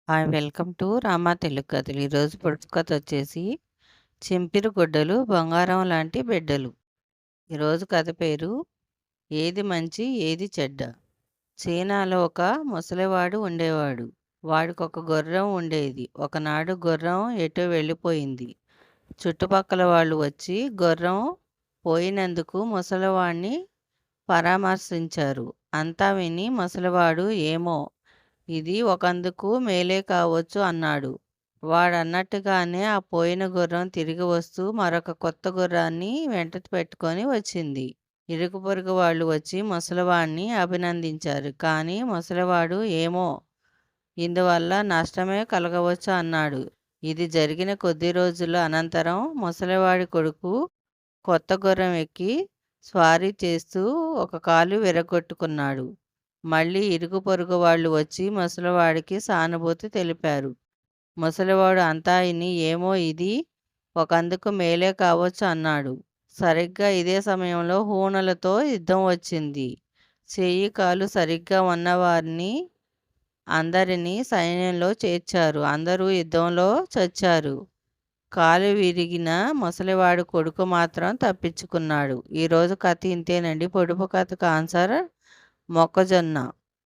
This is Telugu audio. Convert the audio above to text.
Hi welcome to Rama Telugu కథలు. ఈరోజు పొడుపు కథ వచ్చేసి చింపిరి గుడ్డలు బంగారం లాంటి బిడ్డలు. ఈరోజు కథ పేరు ఏది మంచి ఏది చెడ్డ. చీనాలో ఒక ముసలివాడు ఉండేవాడు. వాడికొక గుర్రం ఉండేది. ఒకనాడు గుర్రం ఎటో వెళ్ళిపోయింది. చుట్టుపక్కల వాళ్ళు వచ్చి గుర్రం పోయినందుకు ముసలివాడిని పరామర్శించారు. అంతా విని ముసలివాడు ఏమో ఇది ఒకందుకు మేలే కావచ్చు అన్నాడు. వాడన్నట్టుగానే ఆ పోయిన గుర్రం తిరిగి వస్తూ మరొక కొత్త గుర్రాన్ని వెంట పెట్టుకొని వచ్చింది. ఇరుగు పొరుగు వాళ్ళు వచ్చి ముసలివాడిని అభినందించారు. కానీ ముసలివాడు ఏమో ఇందువల్ల నష్టమే కలగవచ్చు అన్నాడు. ఇది జరిగిన కొద్ది రోజుల అనంతరం ముసలివాడి కొడుకు కొత్త గుర్రం ఎక్కి స్వారీ చేస్తూ ఒక కాలు విరగొట్టుకున్నాడు. మళ్ళీ ఇరుగు పొరుగు వాళ్ళు వచ్చి ముసలివాడికి సానుభూతి తెలిపారు. ముసలివాడు అంతా విని ఏమో ఇది ఒకందుకు మేలే కావచ్చు అన్నాడు. సరిగ్గా ఇదే సమయంలో హూణలతో యుద్ధం వచ్చింది. చెయ్యి కాలు సరిగ్గా ఉన్నవారిని అందరినీ సైన్యంలో చేర్చారు. అందరూ యుద్ధంలో చచ్చారు. కాలు విరిగిన ముసలివాడి కొడుకు మాత్రం తప్పించుకున్నాడు. ఈరోజు కథ ఇంతేనండి. పొడుపు కథకు ఆన్సర్ మొక్కజొన్న.